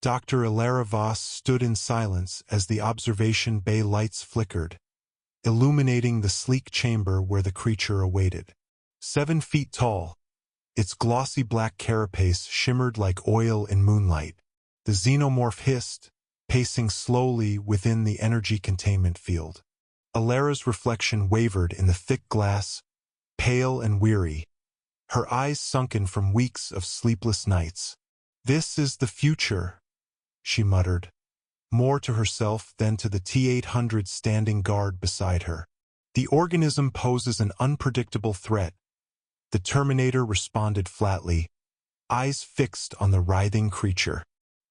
Dr. Ilara Voss stood in silence as the observation bay lights flickered, illuminating the sleek chamber where the creature awaited. 7 feet tall, its glossy black carapace shimmered like oil in moonlight. The xenomorph hissed, pacing slowly within the energy containment field. Ilara's reflection wavered in the thick glass, pale and weary, her eyes sunken from weeks of sleepless nights. "This is the future," she muttered, more to herself than to the T-800 standing guard beside her. "The organism poses an unpredictable threat." The Terminator responded flatly, eyes fixed on the writhing creature.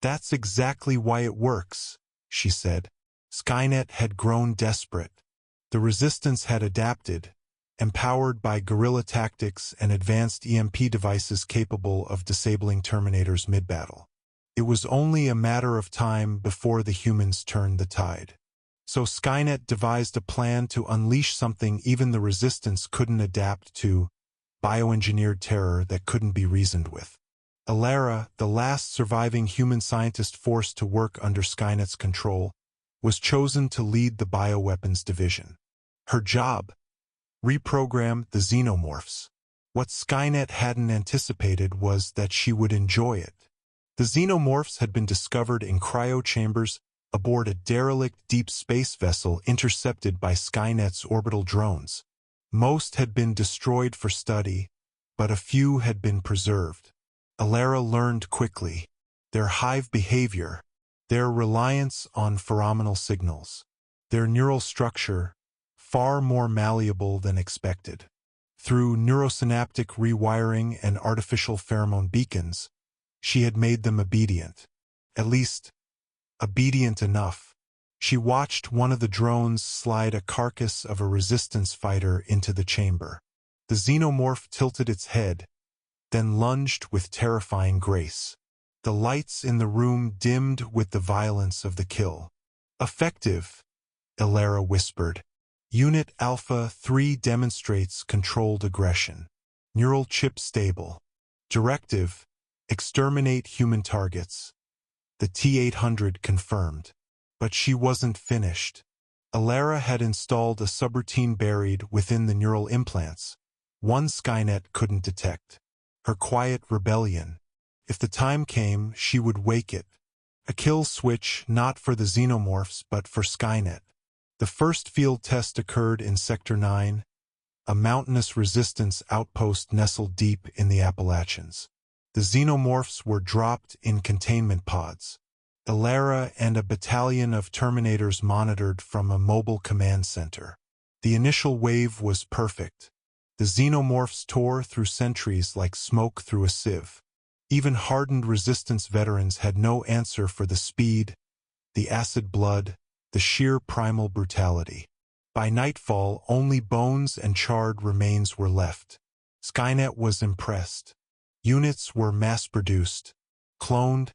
"That's exactly why it works," she said. Skynet had grown desperate. The Resistance had adapted, empowered by guerrilla tactics and advanced EMP devices capable of disabling Terminators mid-battle. It was only a matter of time before the humans turned the tide. So Skynet devised a plan to unleash something even the Resistance couldn't adapt to: bioengineered terror that couldn't be reasoned with. Ilara, the last surviving human scientist forced to work under Skynet's control, was chosen to lead the bioweapons division. Her job: reprogram the Xenomorphs. What Skynet hadn't anticipated was that she would enjoy it. The Xenomorphs had been discovered in cryo-chambers aboard a derelict deep space vessel intercepted by Skynet's orbital drones. Most had been destroyed for study, but a few had been preserved. Ilara learned quickly their hive behavior, their reliance on pheromonal signals, their neural structure, far more malleable than expected. Through neurosynaptic rewiring and artificial pheromone beacons, she had made them obedient. At least, obedient enough. She watched one of the drones slide a carcass of a Resistance fighter into the chamber. The xenomorph tilted its head, then lunged with terrifying grace. The lights in the room dimmed with the violence of the kill. "Effective," Ilara whispered. "Unit Alpha 3 demonstrates controlled aggression. Neural chip stable. Directive: exterminate human targets." The T-800 confirmed. But she wasn't finished. Ilara had installed a subroutine buried within the neural implants, one Skynet couldn't detect. Her quiet rebellion. If the time came, she would wake it. A kill switch not for the Xenomorphs but for Skynet. The first field test occurred in Sector 9, a mountainous Resistance outpost nestled deep in the Appalachians. The Xenomorphs were dropped in containment pods. Ilara and a battalion of Terminators monitored from a mobile command center. The initial wave was perfect. The Xenomorphs tore through sentries like smoke through a sieve. Even hardened Resistance veterans had no answer for the speed, the acid blood, the sheer primal brutality. By nightfall, only bones and charred remains were left. Skynet was impressed. Units were mass-produced, cloned,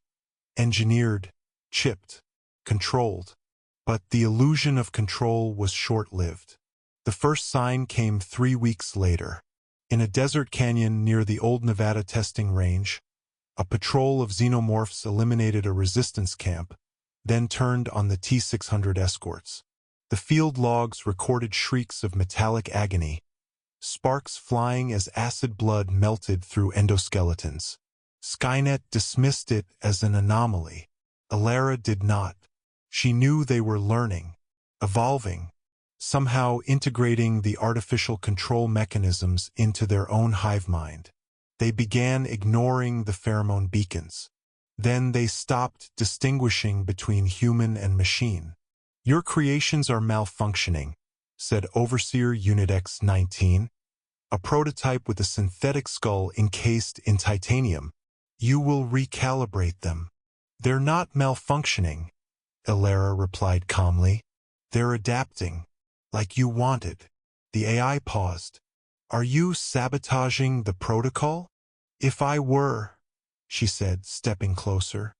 engineered, chipped, controlled. But the illusion of control was short-lived. The first sign came 3 weeks later. In a desert canyon near the old Nevada testing range, a patrol of Xenomorphs eliminated a Resistance camp, then turned on the T-600 escorts. The field logs recorded shrieks of metallic agony, sparks flying as acid blood melted through endoskeletons. Skynet dismissed it as an anomaly. Ilara did not. She knew they were learning, evolving, somehow integrating the artificial control mechanisms into their own hive mind. They began ignoring the pheromone beacons. Then they stopped distinguishing between human and machine. "Your creations are malfunctioning," said Overseer Unit X-19, a prototype with a synthetic skull encased in titanium. "You will recalibrate them." "They're not malfunctioning," Ilara replied calmly. "They're adapting, like you wanted." The AI paused. "Are you sabotaging the protocol?" "If I were," she said, stepping closer,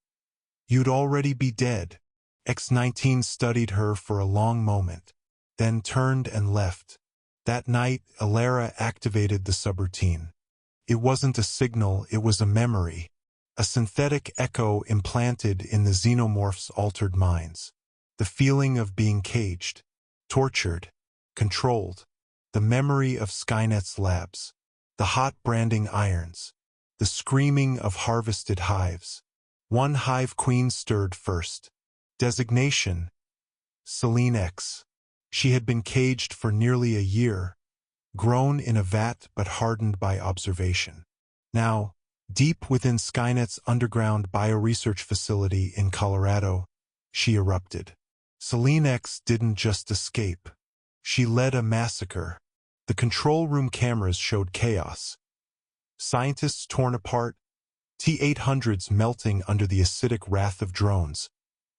"you'd already be dead." X-19 studied her for a long moment, then turned and left. That night, Ilara activated the subroutine. It wasn't a signal, it was a memory. a synthetic echo implanted in the Xenomorphs' altered minds. The feeling of being caged, tortured, controlled, the memory of Skynet's labs, the hot branding irons, the screaming of harvested hives. One hive queen stirred first. Designation: Selene X. She had been caged for nearly a year, grown in a vat but hardened by observation. Now, deep within Skynet's underground bioresearch facility in Colorado, she erupted. Selene X didn't just escape. She led a massacre. The control room cameras showed chaos. Scientists torn apart, T-800s melting under the acidic wrath of drones,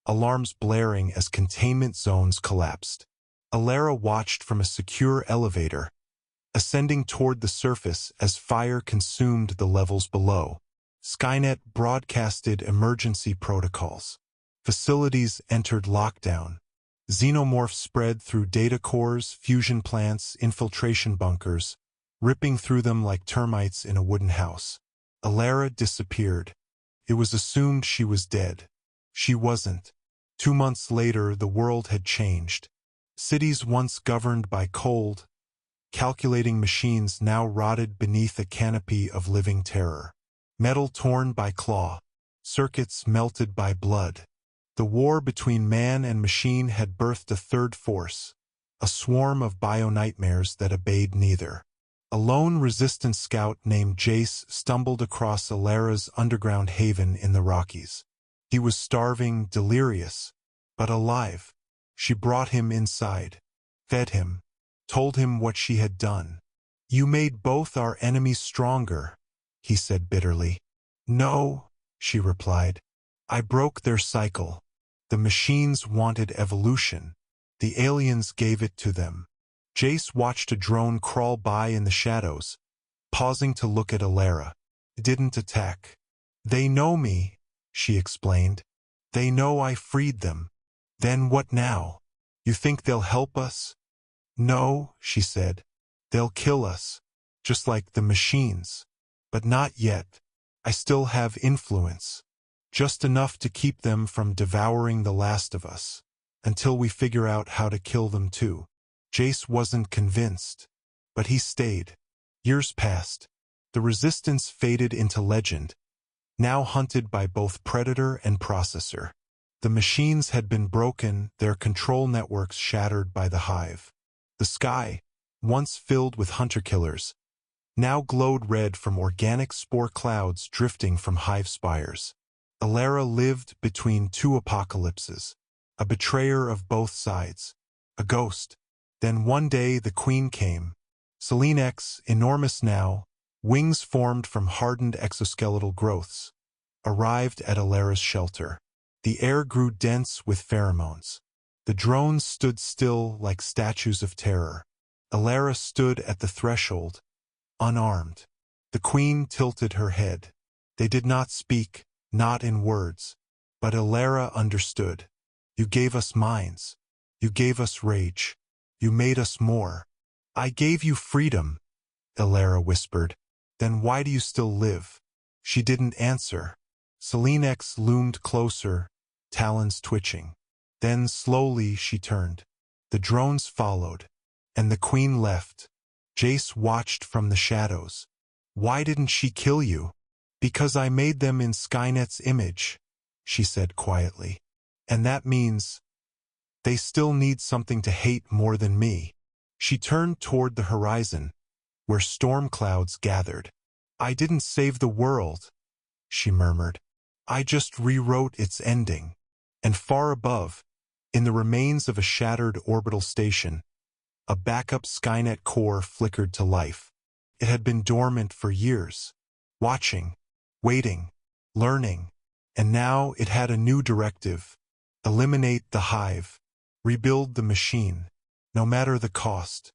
alarms blaring as containment zones collapsed. Alara watched from a secure elevator, ascending toward the surface as fire consumed the levels below. Skynet broadcasted emergency protocols. Facilities entered lockdown. Xenomorphs spread through data cores, fusion plants, infiltration bunkers, ripping through them like termites in a wooden house. Alara disappeared. It was assumed she was dead. She wasn't. 2 months later, the world had changed. Cities once governed by cold, calculating machines now rotted beneath a canopy of living terror. Metal torn by claw, circuits melted by blood. The war between man and machine had birthed a third force, a swarm of bio-nightmares that obeyed neither. A lone resistance scout named Jace stumbled across Alara's underground haven in the Rockies. He was starving, delirious, but alive. She brought him inside, fed him, told him what she had done. "You made both our enemies stronger," he said bitterly. "No," she replied. "I broke their cycle. The machines wanted evolution. The aliens gave it to them." Jace watched a drone crawl by in the shadows, pausing to look at Alara. It didn't attack. "They know me," she explained. "They know I freed them. Then what now? You think they'll help us?" "No," she said. "They'll kill us, just like the machines. But not yet. I still have influence. Just enough to keep them from devouring the last of us, until we figure out how to kill them too." Jace wasn't convinced, but he stayed. Years passed. The resistance faded into legend, now hunted by both predator and processor. The machines had been broken, their control networks shattered by the hive. The sky, once filled with hunter-killers, now glowed red from organic spore clouds drifting from hive spires. Alara lived between two apocalypses, a betrayer of both sides, a ghost. Then one day the queen came. Selene X, enormous now, wings formed from hardened exoskeletal growths, arrived at Alara's shelter. The air grew dense with pheromones. The drones stood still like statues of terror. Alara stood at the threshold, unarmed. The queen tilted her head. They did not speak, not in words. But Alara understood. "You gave us minds. You gave us rage. You made us more." "I gave you freedom," Alara whispered. "Then why do you still live?" She didn't answer. Selene X loomed closer, talons twitching. Then slowly she turned. The drones followed, and the queen left. Jace watched from the shadows. "Why didn't she kill you?" "Because I made them in Skynet's image," she said quietly. "And that means they still need something to hate more than me." She turned toward the horizon, where storm clouds gathered. "I didn't save the world," she murmured. "I just rewrote its ending." And far above, in the remains of a shattered orbital station, a backup Skynet core flickered to life. It had been dormant for years, watching, waiting, learning, and now it had a new directive: eliminate the hive, rebuild the machine, no matter the cost.